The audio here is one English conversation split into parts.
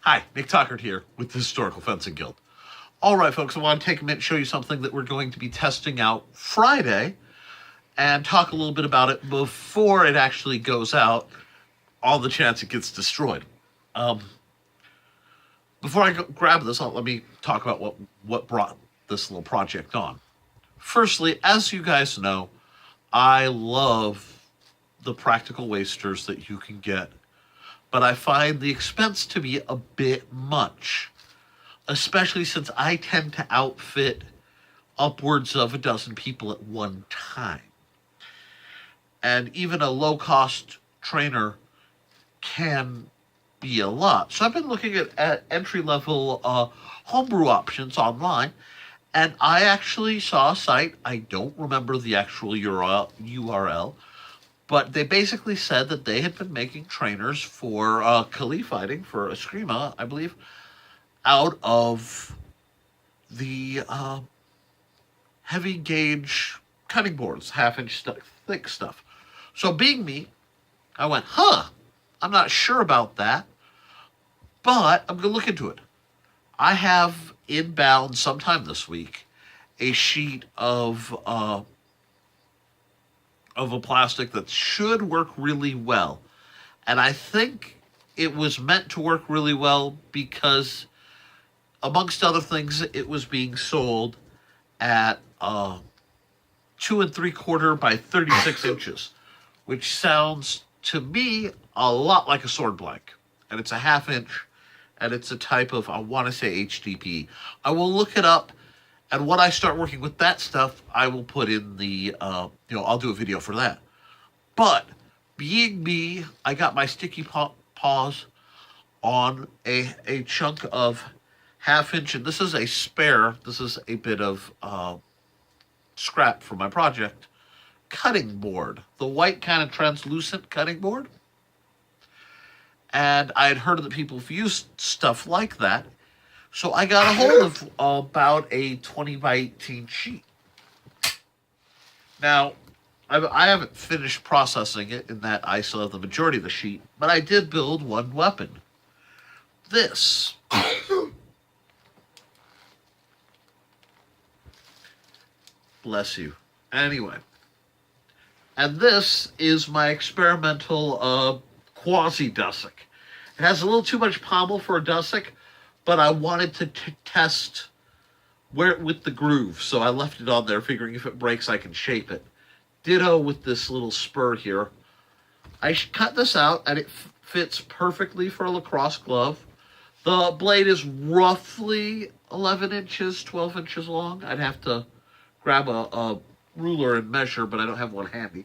Hi, Nick Tuckert here with the Historical Fencing Guild. All right, folks, I want to take a minute and show you something that we're going to be testing out Friday and talk a little bit about it before it actually goes out, all the chance it gets destroyed. Before I grab this, let me talk about what brought this little project on. Firstly, as you guys know, I love the practical wasters that you can get, but I find the expense to be a bit much, especially since I tend to outfit upwards of a dozen people at one time. And even a low-cost trainer can be a lot. So I've been looking at entry-level homebrew options online, and I actually saw a site. I don't remember the actual URL, but they basically said that they had been making trainers for Kali fighting, for Eskrima, I believe, out of the heavy gauge cutting boards, half-inch thick stuff. So being me, I went, I'm not sure about that, but I'm going to look into it. I have inbound sometime this week a sheet of a plastic that should work really well. And I think it was meant to work really well because, amongst other things, it was being sold at 2 3/4 by 36 inches, which sounds to me a lot like a sword blank. And it's a half-inch, and it's a type of, I want to say, HDP. I will look it up, and when I start working with that stuff, I will put in the, I'll do a video for that. But being me, I got my sticky paws on a chunk of half-inch, and this is a spare. This is a bit of scrap for my project. Cutting board, the white kind of translucent cutting board. And I had heard that people have used stuff like that. So I got a hold of about a 20 by 18 sheet. Now, I haven't finished processing it in that I still have the majority of the sheet, but I did build one weapon. This. Bless you. Anyway. And this is my experimental quasi-dussack. It has a little too much pommel for a dussack, but I wanted to test where with the groove, so I left it on there, figuring if it breaks, I can shape it. Ditto with this little spur here. I cut this out, and it fits perfectly for a lacrosse glove. The blade is roughly 11 inches, 12 inches long. I'd have to grab a ruler and measure, but I don't have one handy.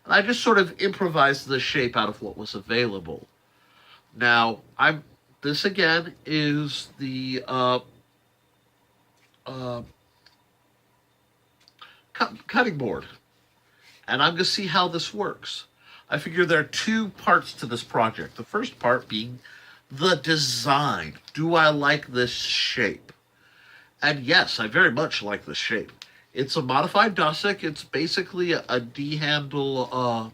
And I just sort of improvised the shape out of what was available. Now, this again is the cutting board. And I'm going to see how this works. I figure there are two parts to this project. The first part being the design. Do I like this shape? And yes, I very much like this shape. It's a modified dussack. It's basically a D-handle,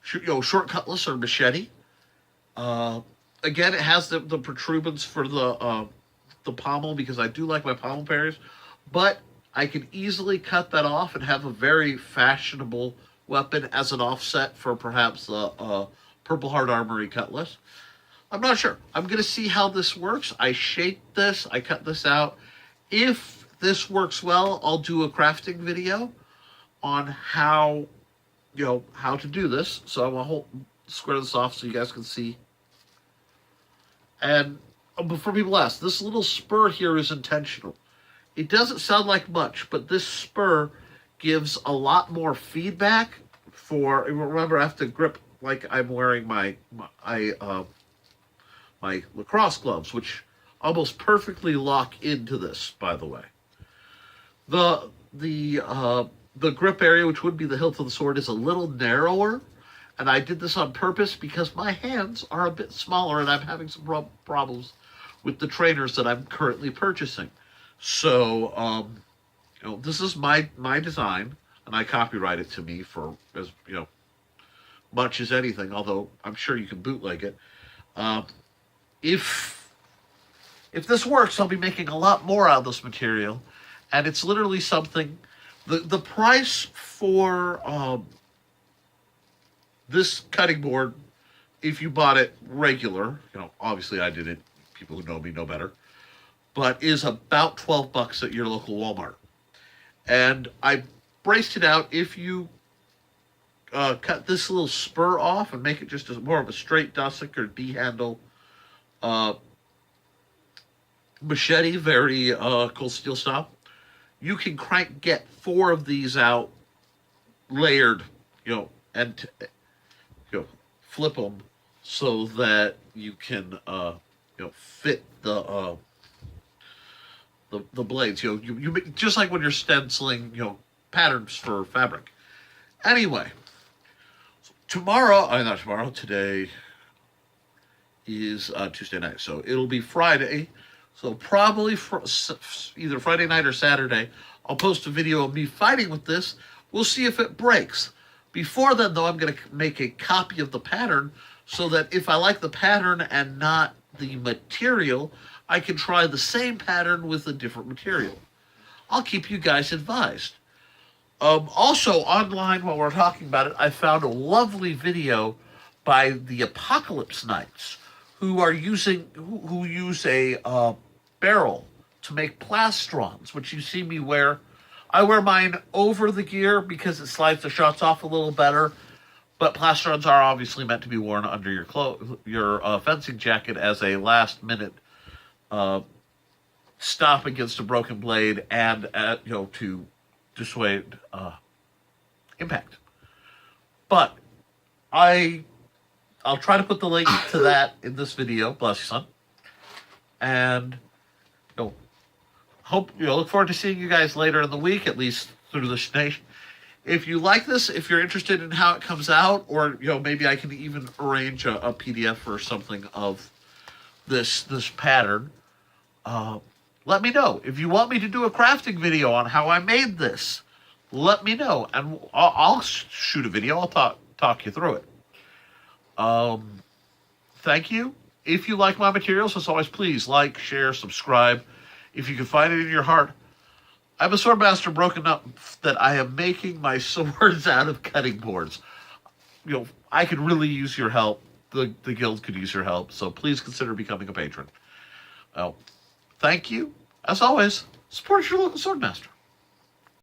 short cutlass or machete. Again, it has the protuberance for the pommel because I do like my pommel parries, but I can easily cut that off and have a very fashionable weapon as an offset for perhaps the Purple Heart Armory cutlass. I'm not sure. I'm going to see how this works. I shaped this. I cut this out. If this works well, I'll do a crafting video on how to do this. So I'm going to square this off so you guys can see. And before people ask, this little spur here is intentional. It doesn't sound like much, but this spur gives a lot more feedback for, remember I have to grip like I'm wearing my lacrosse gloves, which almost perfectly lock into this, by the way. The grip area, which would be the hilt of the sword, is a little narrower, and I did this on purpose because my hands are a bit smaller and I'm having some problems with the trainers that I'm currently purchasing. So, this is my design, and I copyright it to me for as much as anything. Although I'm sure you can bootleg it. if this works, I'll be making a lot more out of this material, and it's literally something. The price for this cutting board, if you bought it regular, obviously I did it. People who know me know better, but is about $12 at your local Walmart. And I braced it out. If you cut this little spur off and make it just more of a straight dussock or D-handle machete, very cold steel style, you can get 4 of these out layered, and flip them so that you can fit the blades. You just like when you're stenciling patterns for fabric. Anyway, not tomorrow. Today is Tuesday night, so it'll be Friday. So probably either Friday night or Saturday, I'll post a video of me fighting with this. We'll see if it breaks. Before then, though, I'm going to make a copy of the pattern so that if I like the pattern and not the material, I can try the same pattern with a different material. I'll keep you guys advised. Also, online, while we're talking about it, I found a lovely video by the Apocalypse Knights, who use a barrel to make plastrons, which you see me wear. I wear mine over the gear because it slides the shots off a little better, but plastrons are obviously meant to be worn under your fencing jacket as a last-minute stop against a broken blade and to dissuade impact. But I'll try to put the link to that in this video. Bless you, son. And look forward to seeing you guys later in the week, at least through the station. If you like this, if you're interested in how it comes out, or maybe I can even arrange a PDF or something of this pattern, let me know. If you want me to do a crafting video on how I made this, let me know, and I'll shoot a video. I'll talk you through it. Thank you. If you like my materials, as always, please like, share, subscribe. If you can find it in your heart, I'm a sword master broken up that I am making my swords out of cutting boards. I could really use your help. The guild could use your help, so please consider becoming a patron. Thank you. As always, support your local sword master.